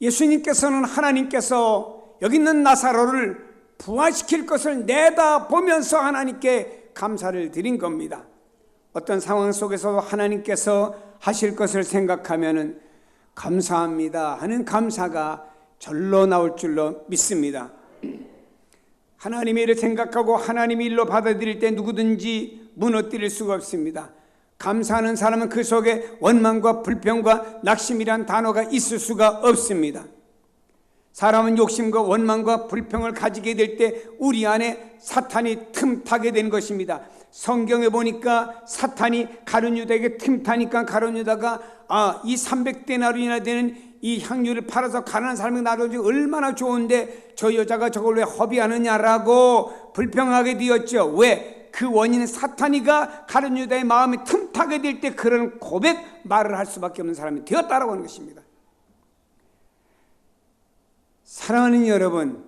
예수님께서는 하나님께서 여기 있는 나사로를 부활시킬 것을 내다보면서 하나님께 감사를 드린 겁니다. 어떤 상황 속에서도 하나님께서 하실 것을 생각하면은 감사합니다 하는 감사가 절로 나올 줄로 믿습니다. 하나님의 일을 생각하고 하나님의 일로 받아들일 때 누구든지 무너뜨릴 수가 없습니다. 감사하는 사람은 그 속에 원망과 불평과 낙심이란 단어가 있을 수가 없습니다. 사람은 욕심과 원망과 불평을 가지게 될 때 우리 안에 사탄이 틈타게 되는 것입니다. 성경에 보니까 사탄이 가룟 유다에게 틈타니까 가룟 유다가 이 300데나리온이나 되는 이 향유를 팔아서 가난한 사람이 나눠주기 얼마나 좋은데 저 여자가 저걸 왜 허비하느냐라고 불평하게 되었죠. 왜? 그 원인은 사탄이가 가룟 유다의 마음이 틈타게 될 때 그런 고백 말을 할 수밖에 없는 사람이 되었다라고 하는 것입니다. 사랑하는 여러분,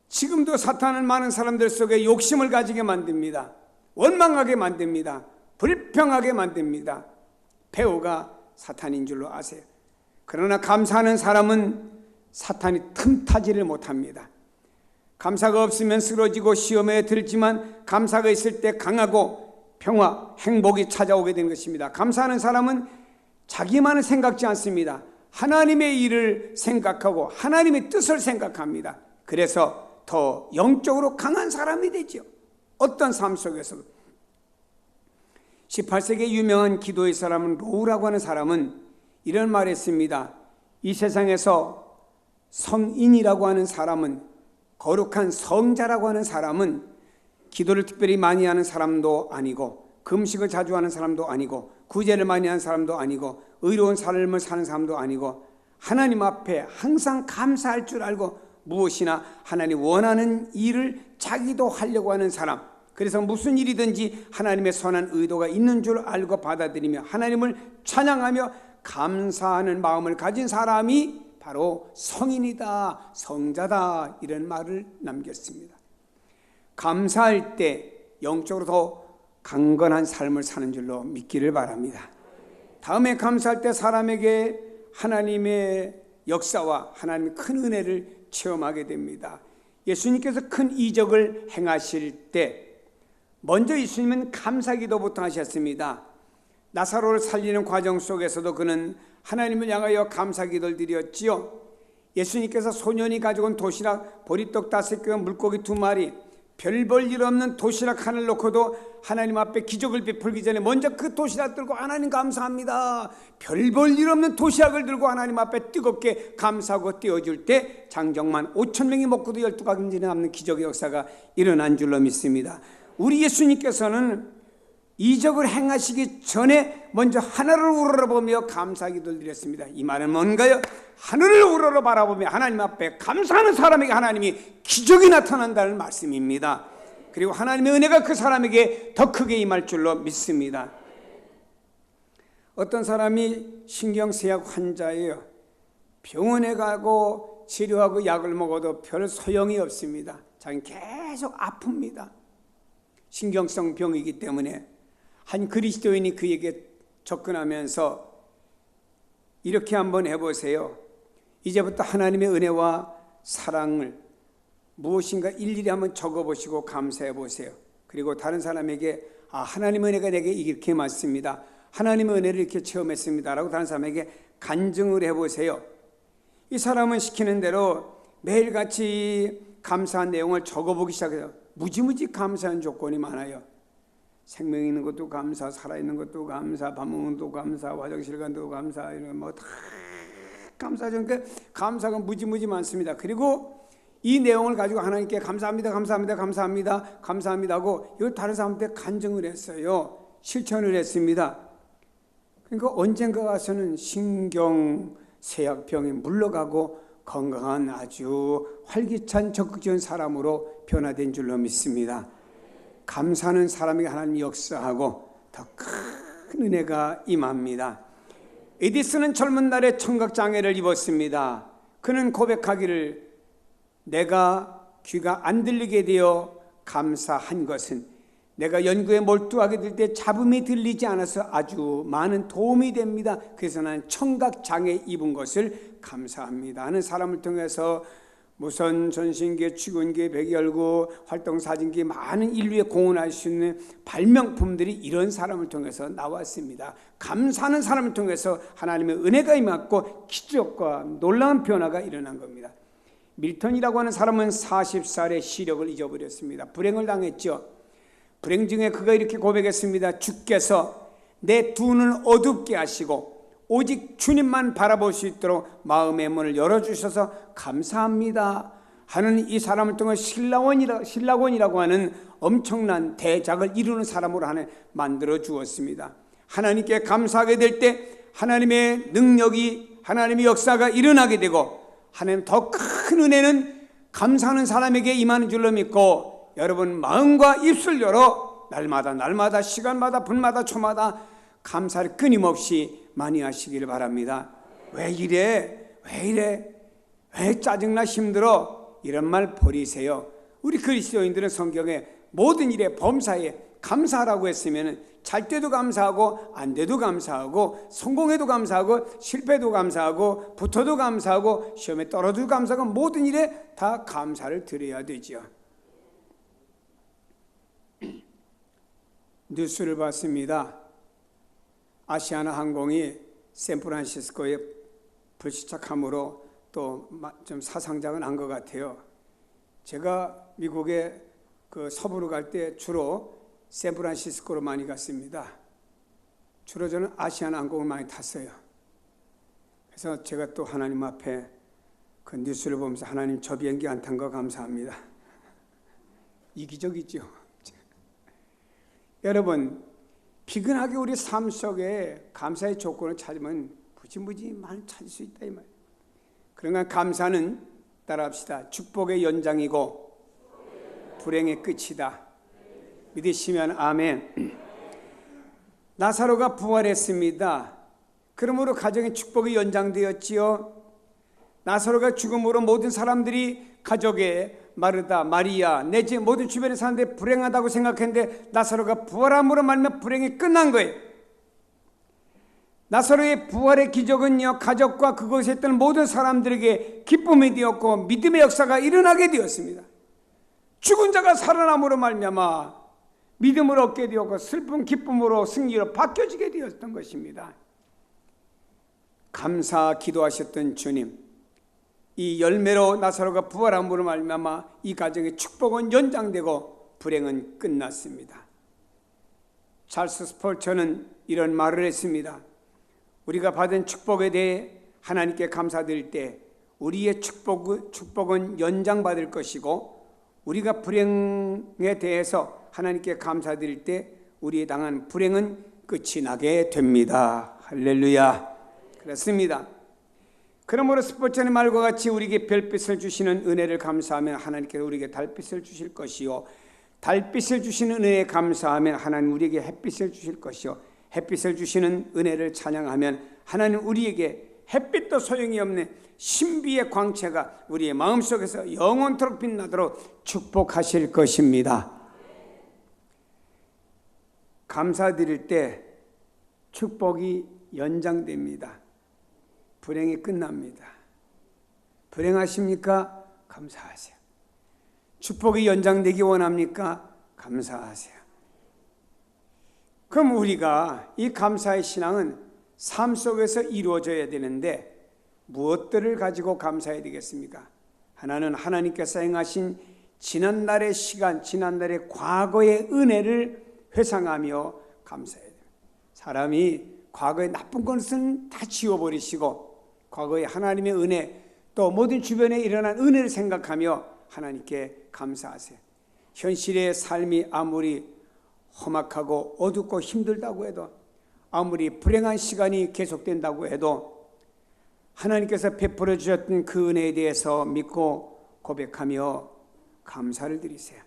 지금도 사탄은 많은 사람들 속에 욕심을 가지게 만듭니다. 원망하게 만듭니다. 불평하게 만듭니다. 배우가 사탄인 줄로 아세요. 그러나 감사하는 사람은 사탄이 틈타지를 못합니다. 감사가 없으면 쓰러지고 시험에 들지만 감사가 있을 때 강하고 평화, 행복이 찾아오게 되는 것입니다. 감사하는 사람은 자기만을 생각지 않습니다. 하나님의 일을 생각하고 하나님의 뜻을 생각합니다. 그래서 더 영적으로 강한 사람이 되죠. 어떤 삶 속에서도. 18세기 유명한 기도의 사람은 로우라고 하는 사람은 이런 말을 했습니다. 이 세상에서 성인이라고 하는 사람은, 거룩한 성자라고 하는 사람은 기도를 특별히 많이 하는 사람도 아니고 금식을 자주 하는 사람도 아니고 구제를 많이 하는 사람도 아니고 의로운 삶을 사는 사람도 아니고 하나님 앞에 항상 감사할 줄 알고 무엇이나 하나님 원하는 일을 자기도 하려고 하는 사람, 그래서 무슨 일이든지 하나님의 선한 의도가 있는 줄 알고 받아들이며 하나님을 찬양하며 감사하는 마음을 가진 사람이 바로 성인이다, 성자다, 이런 말을 남겼습니다. 감사할 때 영적으로 더 강건한 삶을 사는 줄로 믿기를 바랍니다. 다음에 감사할 때 사람에게 하나님의 역사와 하나님의 큰 은혜를 체험하게 됩니다. 예수님께서 큰 이적을 행하실 때 먼저 예수님은 감사기도부터 하셨습니다. 나사로를 살리는 과정 속에서도 그는 하나님을 향하여 감사기도를 드렸지요. 예수님께서 소년이 가지고 온 도시락, 보리떡 5개와 물고기 2마리, 별 볼 일 없는 도시락 하나를 놓고도 하나님 앞에 기적을 베풀기 전에 먼저 그 도시락 들고 하나님 감사합니다. 별 볼 일 없는 도시락을 들고 하나님 앞에 뜨겁게 감사하고 띄워줄 때 장정만 5,000명이 먹고도 12가지 남는 기적의 역사가 일어난 줄로 믿습니다. 우리 예수님께서는 이적을 행하시기 전에 먼저 하늘을 우러러보며 감사기도를 드렸습니다. 이 말은 뭔가요? 하늘을 우러러 바라보며 하나님 앞에 감사하는 사람에게 하나님이 기적이 나타난다는 말씀입니다. 그리고 하나님의 은혜가 그 사람에게 더 크게 임할 줄로 믿습니다. 어떤 사람이 신경쇠약 환자예요. 병원에 가고 치료하고 약을 먹어도 별 소용이 없습니다. 자기는 계속 아픕니다. 신경성 병이기 때문에 한 그리스도인이 그에게 접근하면서 이렇게 한번 해보세요. 이제부터 하나님의 은혜와 사랑을 무엇인가 일일이 한번 적어보시고 감사해 보세요. 그리고 다른 사람에게 하나님의 은혜가 내게 이렇게 맞습니다, 하나님의 은혜를 이렇게 체험했습니다 라고 다른 사람에게 간증을 해보세요. 이 사람은 시키는 대로 매일같이 감사한 내용을 적어보기 시작해요. 무지무지 감사한 조건이 많아요. 생명 있는 것도 감사, 살아있는 것도 감사, 밥 먹는 것도 감사, 화장실 간 것도 감사, 이런 뭐 다 감사하죠. 그러니까 감사가 무지무지 많습니다. 그리고 이 내용을 가지고 하나님께 감사합니다, 감사합니다, 감사합니다, 감사합니다 하고 이걸 다른 사람한테 간증을 했어요. 실천을 했습니다. 그러니까 언젠가 가서는 신경쇠약병이 물러가고 건강한 아주 활기찬 적극적인 사람으로 변화된 줄로 믿습니다. 감사하는 사람에게 하나님이 역사하고 더 큰 은혜가 임합니다. 에디슨은 젊은 날에 청각장애를 입었습니다. 그는 고백하기를 내가 귀가 안 들리게 되어 감사한 것은 내가 연구에 몰두하게 될 때 잡음이 들리지 않아서 아주 많은 도움이 됩니다. 그래서 나는 청각장애 입은 것을 감사합니다 하는 사람을 통해서 무선, 전신기, 축원기, 백열구, 활동사진기 많은 인류에 공헌할 수 있는 발명품들이 이런 사람을 통해서 나왔습니다. 감사하는 사람을 통해서 하나님의 은혜가 임했고 기적과 놀라운 변화가 일어난 겁니다. 밀턴이라고 하는 사람은 40살의 시력을 잊어버렸습니다. 불행을 당했죠. 불행 중에 그가 이렇게 고백했습니다. 주께서 내 두 눈을 어둡게 하시고 오직 주님만 바라볼 수 있도록 마음의 문을 열어주셔서 감사합니다 하는 이 사람을 통해 신라원이라고 하는 엄청난 대작을 이루는 사람으로 만들어 주었습니다. 하나님께 감사하게 될 때 하나님의 능력이, 하나님의 역사가 일어나게 되고 하나님 더 큰 은혜는 감사하는 사람에게 임하는 줄로 믿고, 여러분 마음과 입술 열어 날마다 시간마다 분마다 초마다 감사를 끊임없이 많이 하시길 바랍니다. 왜 이래? 왜 짜증나 힘들어? 이런 말 버리세요. 우리 그리스도인들은 성경에 모든 일에 범사에 감사하라고 했으면 잘 때도 감사하고 안 돼도 감사하고 성공해도 감사하고 실패도 감사하고 붙어도 감사하고 시험에 떨어져도 감사하고 모든 일에 다 감사를 드려야 되죠. 뉴스를 봤습니다. 아시아나 항공이 샌프란시스코에 불시착함으로 또 좀 사상자가 난 것 같아요. 제가 미국에 서부로 갈 때 주로 샌프란시스코로 많이 갔습니다. 주로 저는 아시아나 항공을 많이 탔어요. 그래서 제가 또 하나님 앞에 그 뉴스를 보면서 하나님 저 비행기 안 탄 거 감사합니다. 이기적이죠. 여러분 피근하게 우리 삶 속에 감사의 조건을 찾으면 무지무지 많이 찾을 수 있다 이 말. 그러니까 감사는 따라합시다. 축복의 연장이고 불행의 끝이다. 믿으시면 아멘. 나사로가 부활했습니다. 그러므로 가정의 축복이 연장되었지요. 나사로가 죽음으로 모든 사람들이 가족의 마르다, 마리아, 내지 모든 주변의 사람들이 불행하다고 생각했는데 나사로가 부활함으로 말미암아 불행이 끝난 거예요. 나사로의 부활의 기적은요, 가족과 그곳에 있던 모든 사람들에게 기쁨이 되었고 믿음의 역사가 일어나게 되었습니다. 죽은 자가 살아남으로 말미암아 믿음을 얻게 되었고 슬픔 기쁨으로 승리로 바뀌어지게 되었던 것입니다. 감사 기도하셨던 주님, 이 열매로 나사로가 부활함으로 말미암아 이 가정의 축복은 연장되고 불행은 끝났습니다. 찰스 스폴처는 이런 말을 했습니다. 우리가 받은 축복에 대해 하나님께 감사드릴 때 우리의 축복은 연장받을 것이고 우리가 불행에 대해서 하나님께 감사드릴 때 우리의 당한 불행은 끝이 나게 됩니다. 할렐루야. 그렇습니다. 그러므로 스포츠의 말과 같이 우리에게 별빛을 주시는 은혜를 감사하면 하나님께서 우리에게 달빛을 주실 것이요, 달빛을 주시는 은혜에 감사하면 하나님 우리에게 햇빛을 주실 것이요, 햇빛을 주시는 은혜를 찬양하면 하나님 우리에게 햇빛도 소용이 없는 신비의 광채가 우리의 마음속에서 영원토록 빛나도록 축복하실 것입니다. 감사드릴 때 축복이 연장됩니다. 불행이 끝납니다. 불행하십니까? 감사하세요. 축복이 연장되기 원합니까? 감사하세요. 그럼 우리가 이 감사의 신앙은 삶 속에서 이루어져야 되는데 무엇들을 가지고 감사해야 되겠습니까? 하나는 하나님께서 행하신 지난날의 시간, 지난날의 과거의 은혜를 회상하며 감사해야 됩니다. 사람이 과거의 나쁜 것은 다 지워버리시고 과거의 하나님의 은혜, 또 모든 주변에 일어난 은혜를 생각하며 하나님께 감사하세요. 현실의 삶이 아무리 험악하고 어둡고 힘들다고 해도, 아무리 불행한 시간이 계속된다고 해도 하나님께서 베풀어 주셨던 그 은혜에 대해서 믿고 고백하며 감사를 드리세요.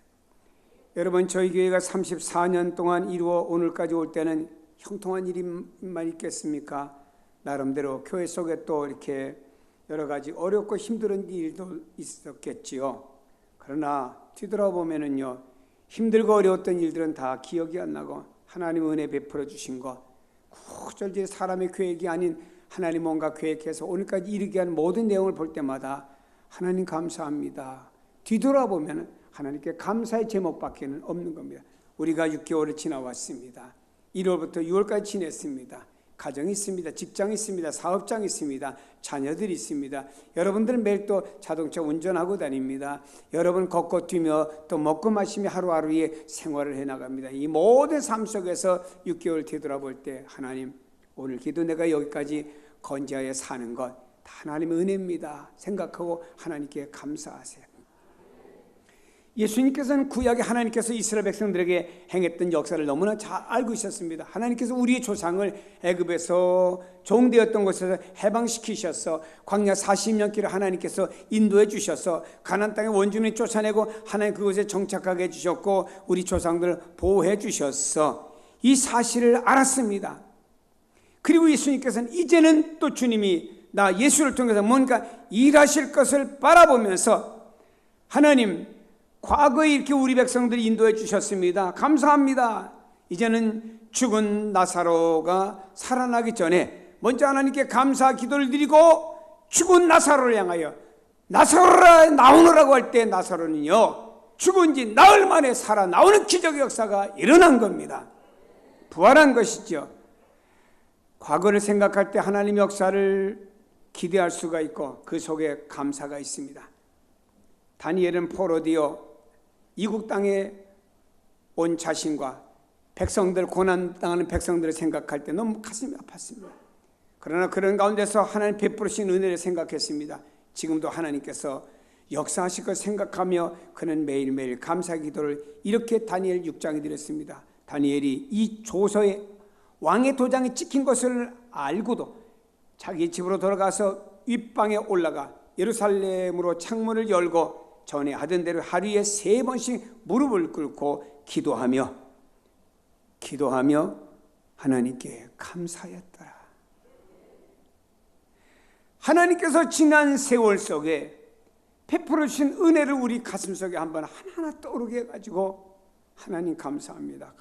여러분, 저희 교회가 34년 동안 이루어 오늘까지 올 때는 형통한 일만 있겠습니까? 나름대로 교회 속에 또 이렇게 여러 가지 어렵고 힘든 일도 있었겠지요. 그러나 뒤돌아보면은요, 힘들고 어려웠던 일들은 다 기억이 안 나고 하나님 은혜 베풀어 주신 거, 구절절히 사람의 계획이 아닌 하나님 뭔가 계획해서 오늘까지 이르게 한 모든 내용을 볼 때마다 하나님 감사합니다. 뒤돌아보면 하나님께 감사의 제목밖에는 없는 겁니다. 우리가 6개월을 지나왔습니다. 1월부터 6월까지 지냈습니다. 가정이 있습니다. 직장이 있습니다. 사업장이 있습니다. 자녀들이 있습니다. 여러분들은 매일 또 자동차 운전하고 다닙니다. 여러분 걷고 뛰며 또 먹고 마시며 하루하루의 생활을 해나갑니다. 이 모든 삶 속에서 6개월 뒤돌아볼 때 하나님, 오늘 기도 내가 여기까지 건재하여 사는 것 다 하나님의 은혜입니다 생각하고 하나님께 감사하세요. 예수님께서는 구약에 하나님께서 이스라엘 백성들에게 행했던 역사를 너무나 잘 알고 있었습니다. 하나님께서 우리의 조상을 애굽에서 종되었던 곳에서 해방시키셔서 광야 40년 길을 하나님께서 인도해 주셔서 가나안 땅의 원주민을 쫓아내고 하나님 그곳에 정착하게 해주셨고 우리 조상들을 보호해 주셔서 이 사실을 알았습니다. 그리고 예수님께서는 이제는 또 주님이 나 예수를 통해서 뭔가 일하실 것을 바라보면서 하나님, 과거에 이렇게 우리 백성들이 인도해 주셨습니다. 감사합니다. 이제는 죽은 나사로가 살아나기 전에 먼저 하나님께 감사 기도를 드리고 죽은 나사로를 향하여 나사로라 나오너라고 할 때 나사로는요 죽은 지 나흘 만에 살아나오는 기적의 역사가 일어난 겁니다. 부활한 것이죠. 과거를 생각할 때 하나님의 역사를 기대할 수가 있고 그 속에 감사가 있습니다. 다니엘은 포로되어 이국 땅에 온 자신과 백성들, 고난당하는 백성들을 생각할 때 너무 가슴이 아팠습니다. 그러나 그런 가운데서 하나님 베푸신 은혜를 생각했습니다. 지금도 하나님께서 역사하실 것 생각하며 그는 매일매일 감사 기도를 이렇게 다니엘 6장에 드렸습니다. 다니엘이 이 조서에 왕의 도장이 찍힌 것을 알고도 자기 집으로 돌아가서 윗방에 올라가 예루살렘으로 창문을 열고 전에 하던 대로 하루에 3번씩 무릎을 꿇고 기도하며 하나님께 감사했더라. 하나님께서 지난 세월 속에 베풀어 주신 은혜를 우리 가슴 속에 한번 하나하나 떠오르게 해가지고 하나님 감사합니다.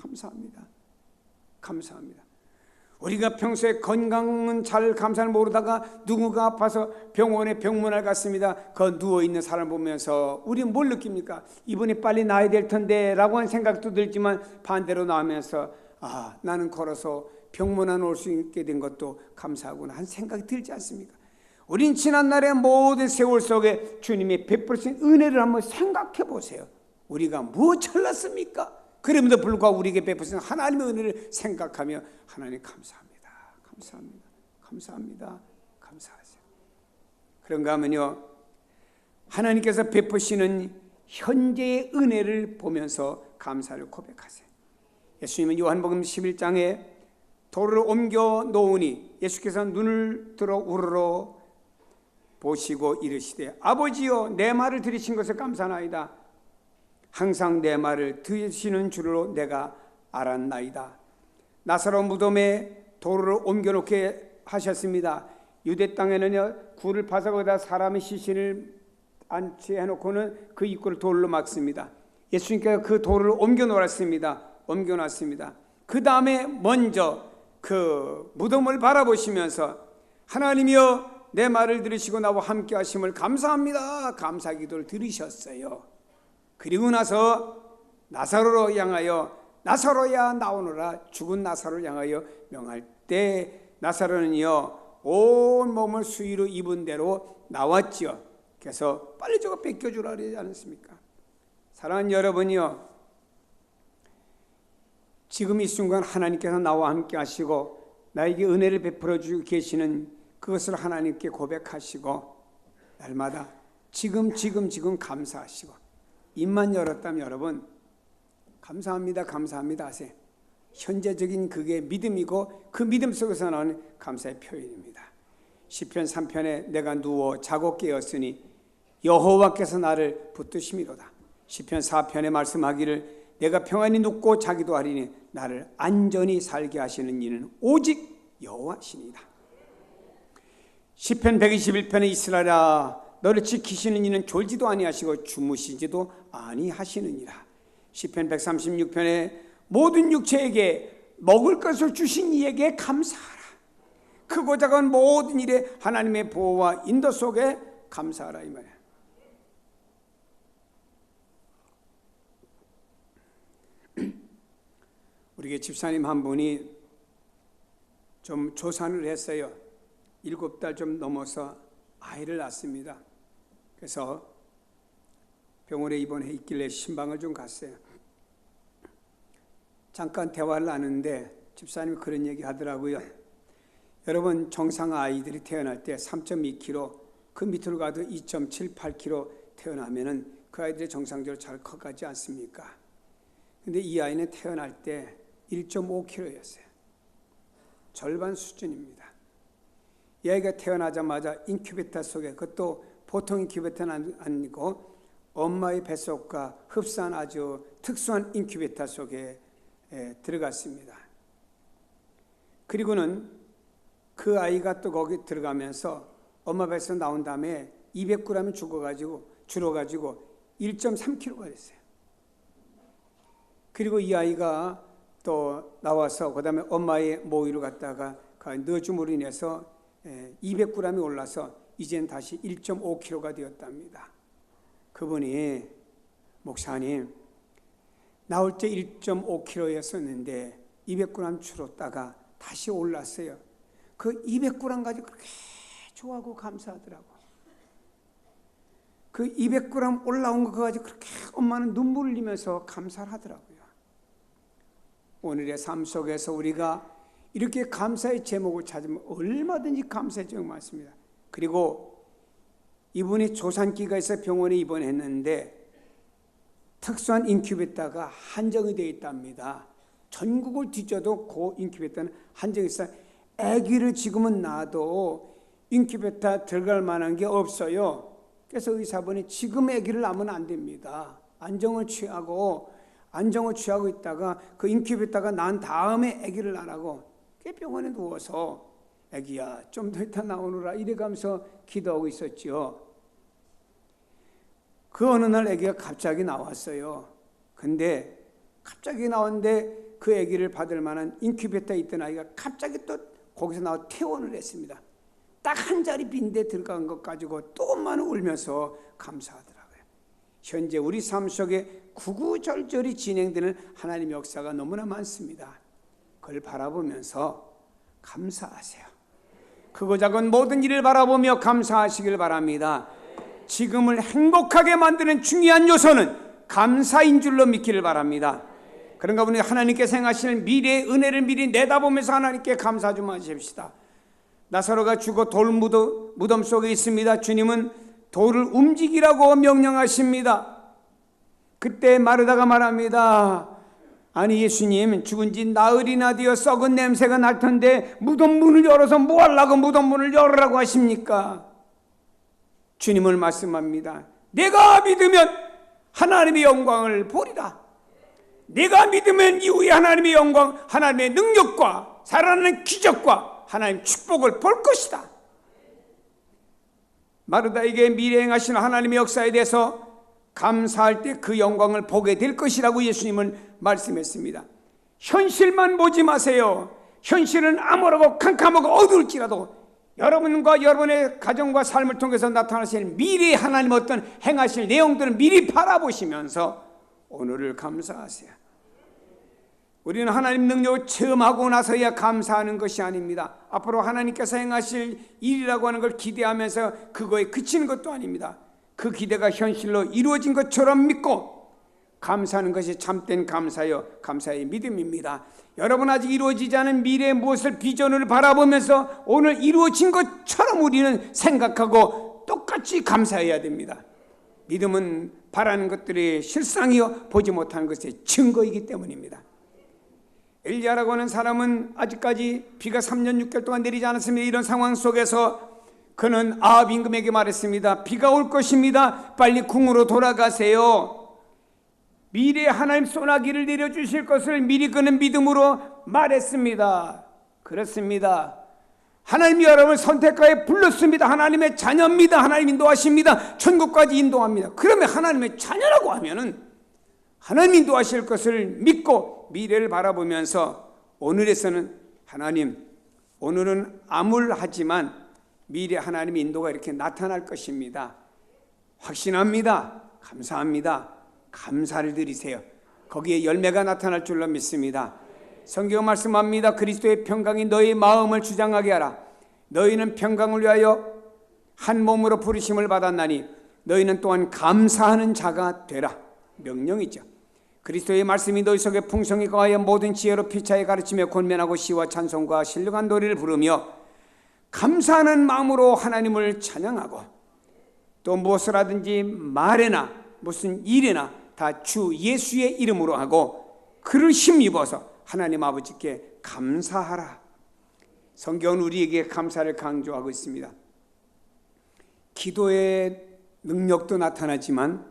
우리가 평소에 건강은 잘 감사를 모르다가 누구가 아파서 병원에 병문안 갔습니다. 그 누워있는 사람 보면서 우리는 뭘 느낍니까? 이분이 빨리 나아야 될 텐데 라고 하는 생각도 들지만 반대로 나오면서 나는 걸어서 병문안 올 수 있게 된 것도 감사하구나 하는 생각이 들지 않습니까? 우린 지난날의 모든 세월 속에 주님이 베푸신 은혜를 한번 생각해 보세요. 우리가 무엇 잘났습니까? 그럼에도 불구하고 우리에게 베푸신 하나님의 은혜를 생각하며 하나님 감사합니다. 감사하세요. 그런가 하면요, 하나님께서 베푸시는 현재의 은혜를 보면서 감사를 고백하세요. 예수님은 요한복음 11장에 돌을 옮겨 놓으니 예수께서 눈을 들어 우러러 보시고 이르시되 아버지여 내 말을 들으신 것을 감사나이다. 항상 내 말을 들으시는 줄로 내가 알았나이다. 나사로 무덤에 돌을 옮겨놓게 하셨습니다. 유대 땅에는요 굴을 파서 거기다 사람의 시신을 안치해놓고는 그 입구를 돌로 막습니다. 예수님께서 그 돌을 옮겨놨습니다. 그 다음에 먼저 그 무덤을 바라보시면서 하나님이여 내 말을 들으시고 나와 함께 하심을 감사합니다. 감사 기도를 들으셨어요. 그리고 나서 나사로로 향하여 나사로야 나오너라 죽은 나사로를 향하여 명할 때 나사로는요 온 몸을 수의로 입은 대로 나왔지요. 그래서 빨리 저거 뺏겨주라 그러지 않습니까? 사랑하는 여러분이요, 지금 이 순간 하나님께서 나와 함께 하시고 나에게 은혜를 베풀어 주고 계시는 그것을 하나님께 고백하시고 날마다 지금 감사하시고 입만 열었다면 여러분 감사합니다 하세요. 현재적인 그게 믿음이고 그 믿음 속에서 나오는 감사의 표현입니다. 시편 3편에 내가 누워 자고 깨었으니 여호와께서 나를 붙드심이로다. 시편 4편에 말씀하기를 내가 평안히 눕고 자기도 하리니 나를 안전히 살게 하시는 이는 오직 여호와시니이다. 시편 121편에 이스라엘아 너를 지키시는 이는 졸지도 아니하시고 주무시지도 아니하시느니라. 시편 136편에 모든 육체에게 먹을 것을 주신 이에게 감사하라. 크고 작은 모든 일에 하나님의 보호와 인도 속에 감사하라 이 말이야. 우리 집사님 한 분이 좀 조산을 했어요. 7달 좀 넘어서 아이를 낳습니다. 그래서 병원에 입원해 있길래 신방을 좀 갔어요. 잠깐 대화를 나누는데 집사님이 그런 얘기 하더라고요. 여러분, 정상 아이들이 태어날 때 3.2kg, 그 밑으로 가도 2.78kg 태어나면은 그 아이들이 정상적으로 잘 커가지 않습니까? 근데 이 아이는 태어날 때 1.5kg였어요. 절반 수준입니다. 이 아이가 태어나자마자 인큐베이터 속에, 그것도 보통 인큐베이터는 아니고 엄마의 뱃속과 흡사한 아주 특수한 인큐베이터 속에 들어갔습니다. 그리고는 그 아이가 또 거기 들어가면서 엄마 뱃에서 나온 다음에 200g이 줄어가지고 1.3kg가 됐어요. 그리고 이 아이가 또 나와서 그 다음에 엄마의 모유를 갖다가 넣어줌으로 인해서 200g이 올라서 이젠 다시 1.5kg가 되었답니다. 그분이 목사님, 나올 때 1.5kg였었는데 200g 줄었다가 다시 올랐어요. 그 200g 가지고 그렇게 좋아하고 감사하더라고. 그 200g 올라온 거 가지고 그렇게 엄마는 눈물을 흘리면서 감사를 하더라고요. 오늘의 삶 속에서 우리가 이렇게 감사의 제목을 찾으면 얼마든지 감사의 제목 많습니다. 그리고 이분이 조산기가 있어 병원에 입원했는데 특수한 인큐베이터가 한정이 되어 있답니다. 전국을 뒤져도 그 인큐베이터는 한정이 있어요. 아기를 지금은 낳아도 인큐베이터 들어갈 만한 게 없어요. 그래서 의사분이 지금 아기를 낳으면 안 됩니다. 안정을 취하고 있다가 그 인큐베이터가 난 다음에 아기를 낳으라고 병원에 누워서 아기야 좀 더 있다 나오느라 이래가면서 기도하고 있었죠. 그 어느 날 아기가 갑자기 나왔어요. 근데 갑자기 나왔는데 그 아기를 받을 만한 인큐베이터에 있던 아이가 갑자기 또 거기서 나와 퇴원을 했습니다. 딱 한 자리 빈데 들어간 것 가지고 또 엄마는 울면서 감사하더라고요. 현재 우리 삶 속에 구구절절히 진행되는 하나님의 역사가 너무나 많습니다. 그걸 바라보면서 감사하세요. 크고 작은 모든 일을 바라보며 감사하시길 바랍니다. 지금을 행복하게 만드는 중요한 요소는 감사인 줄로 믿기를 바랍니다. 그런가 보니 하나님께서 행하시는 미래의 은혜를 미리 내다보면서 하나님께 감사 좀 하십시다. 나사로가 죽어 돌 무덤 속에 있습니다. 주님은 돌을 움직이라고 명령하십니다. 그때 마르다가 말합니다. 아니 예수님, 죽은 지 나흘이나 되어 썩은 냄새가 날 텐데 무덤 문을 열어서 뭐 하려고 무덤 문을 열으라고 하십니까? 주님은 말씀합니다. 내가 믿으면 하나님의 영광을 보리라. 내가 믿으면 이후에 하나님의 영광, 하나님의 능력과 살아나는 기적과 하나님의 축복을 볼 것이다. 마르다에게 미래에 행하시는 하나님의 역사에 대해서 감사할 때 그 영광을 보게 될 것이라고 예수님은 말씀했습니다. 현실만 보지 마세요. 현실은 암울하고 캄캄하고 어두울지라도 여러분과 여러분의 가정과 삶을 통해서 나타나실 미래의 하나님 어떤 행하실 내용들을 미리 바라보시면서 오늘을 감사하세요. 우리는 하나님 능력을 체험하고 나서야 감사하는 것이 아닙니다. 앞으로 하나님께서 행하실 일이라고 하는 걸 기대하면서 그거에 그치는 것도 아닙니다. 그 기대가 현실로 이루어진 것처럼 믿고 감사하는 것이 참된 감사요, 감사의 믿음입니다. 여러분 아직 이루어지지 않은 미래의 무엇을 비전을 바라보면서 오늘 이루어진 것처럼 우리는 생각하고 똑같이 감사해야 됩니다. 믿음은 바라는 것들이 실상이요 보지 못하는 것의 증거이기 때문입니다. 엘리야라고 하는 사람은 아직까지 비가 3년 6개월 동안 내리지 않았습니다. 이런 상황 속에서 그는 아합 임금에게 말했습니다. 비가 올 것입니다. 빨리 궁으로 돌아가세요. 미래에 하나님 소나기를 내려주실 것을 미리 그는 믿음으로 말했습니다. 그렇습니다. 하나님이 여러분을 선택하여 불렀습니다. 하나님의 자녀입니다. 하나님 인도하십니다. 천국까지 인도합니다. 그러면 하나님의 자녀라고 하면은 하나님 인도하실 것을 믿고 미래를 바라보면서 오늘에서는 하나님, 오늘은 암울하지만 미래 하나님의 인도가 이렇게 나타날 것입니다. 확신합니다. 감사합니다. 감사를 드리세요. 거기에 열매가 나타날 줄로 믿습니다. 성경 말씀합니다. 그리스도의 평강이 너희 마음을 주장하게 하라. 너희는 평강을 위하여 한 몸으로 부르심을 받았나니 너희는 또한 감사하는 자가 되라. 명령이죠. 그리스도의 말씀이 너희 속에 풍성히 거하여 모든 지혜로 피차에 가르치며 권면하고 시와 찬송과 신령한 노래를 부르며 감사하는 마음으로 하나님을 찬양하고 또 무엇을 하든지 말에나 무슨 일에나 다 주 예수의 이름으로 하고 그를 힘입어서 하나님 아버지께 감사하라. 성경은 우리에게 감사를 강조하고 있습니다. 기도의 능력도 나타나지만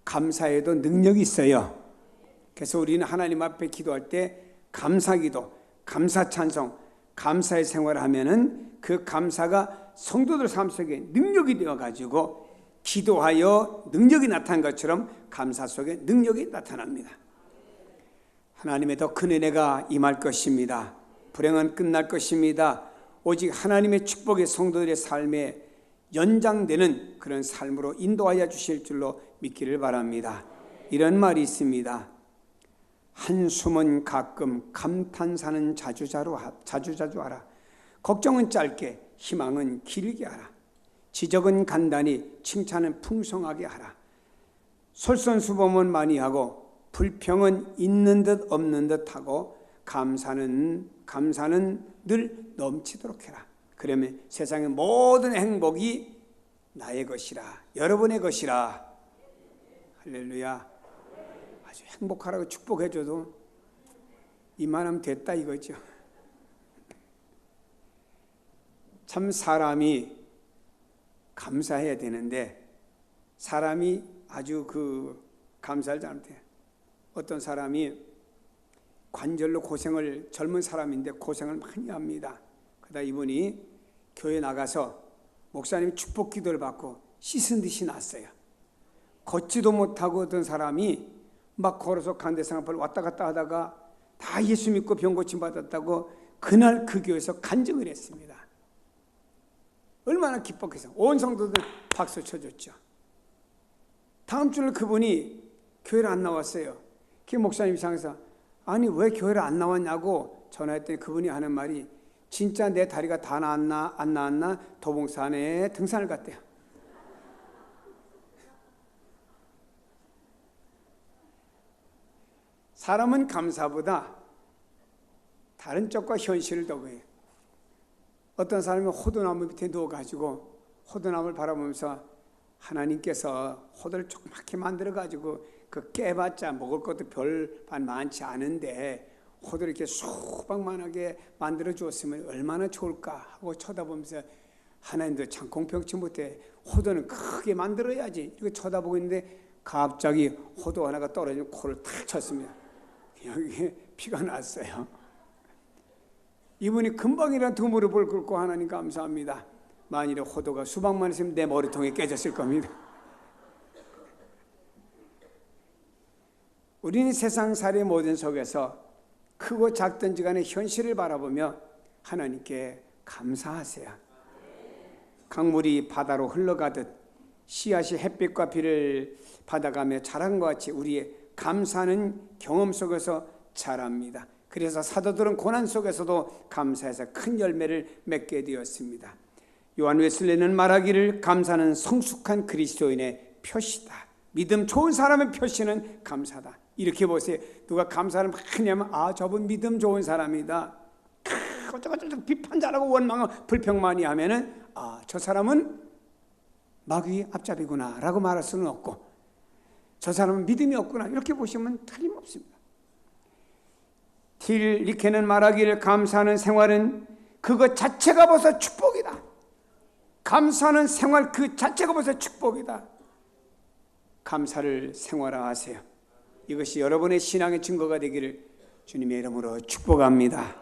감사에도 능력이 있어요. 그래서 우리는 하나님 앞에 기도할 때 감사기도, 감사찬송, 감사의 생활을 하면은 그 감사가 성도들 삶 속에 능력이 되어가지고 기도하여 능력이 나타난 것처럼 감사 속에 능력이 나타납니다. 하나님의 더 큰 은혜가 임할 것입니다. 불행은 끝날 것입니다. 오직 하나님의 축복의 성도들의 삶에 연장되는 그런 삶으로 인도하여 주실 줄로 믿기를 바랍니다. 이런 말이 있습니다. 한숨은 가끔, 감탄사는 자주자주 하라. 걱정은 짧게, 희망은 길게 하라. 지적은 간단히, 칭찬은 풍성하게 하라. 솔선수범은 많이 하고 불평은 있는 듯 없는 듯 하고 감사는 늘 넘치도록 해라. 그러면 세상의 모든 행복이 나의 것이라, 여러분의 것이라. 할렐루야. 아주 행복하라고 축복해줘도 이만하면 됐다 이거죠. 참 사람이 감사해야 되는데 사람이 아주 감사를 잘못해요. 어떤 사람이 관절로 고생을, 젊은 사람인데 고생을 많이 합니다. 그러다 이분이 교회 나가서 목사님 축복 기도를 받고 씻은 듯이 났어요. 걷지도 못하고 어떤 사람이 막 걸어서 간대상 앞을 왔다 갔다 하다가 다 예수 믿고 병 고침 받았다고 그날 그 교회에서 간증을 했습니다. 얼마나 기뻤겠어요. 온 성도들 박수 쳐줬죠. 다음 주를 그분이 교회를 안 나왔어요. 그 목사님 이상해서 아니 왜 교회를 안 나왔냐고 전화했더니 그분이 하는 말이 진짜 내 다리가 다 나았나 안 나았나 도봉산에 등산을 갔대요. 사람은 감사보다 다른 쪽과 현실을 더해요. 어떤 사람이 호두나무 밑에 누워가지고 호두나무를 바라보면서 하나님께서 호두를 조그맣게 만들어가지고 그 깨봤자 먹을 것도 별반 많지 않은데 호두를 이렇게 수박만하게 만들어 주었으면 얼마나 좋을까 하고 쳐다보면서 하나님도 참 공평치 못해 호두는 크게 만들어야지 이렇게 쳐다보고 있는데 갑자기 호두 하나가 떨어지면 코를 탁 쳤습니다. 여기에 피가 났어요. 이분이 금방이란 두 무릎을 꿇고 하나님 감사합니다. 만일에 호두가 수박만 있으면 내 머리통에 깨졌을 겁니다. 우리는 세상살이의 모든 속에서 크고 작든지 간에 현실을 바라보며 하나님께 감사하세요. 강물이 바다로 흘러가듯 씨앗이 햇빛과 비를 받아가며 자란 것 같이 우리의 감사는 경험 속에서 자랍니다. 그래서 사도들은 고난 속에서도 감사해서 큰 열매를 맺게 되었습니다. 요한 웨슬리는 말하기를 감사는 성숙한 그리스도인의 표시다. 믿음 좋은 사람의 표시는 감사다. 이렇게 보세요. 누가 감사를 많이 하면 저분 믿음 좋은 사람이다. 어쩌고저쩌고 비판 잘하고 원망하고 불평 많이 하면은 저 사람은 마귀 앞잡이구나 라고 말할 수는 없고 저 사람은 믿음이 없구나 이렇게 보시면 틀림없습니다. 틸 리케는 말하기를 감사하는 생활은 그것 자체가 벌써 축복이다. 감사하는 생활 그 자체가 벌써 축복이다. 감사를 생활화하세요. 이것이 여러분의 신앙의 증거가 되기를 주님의 이름으로 축복합니다.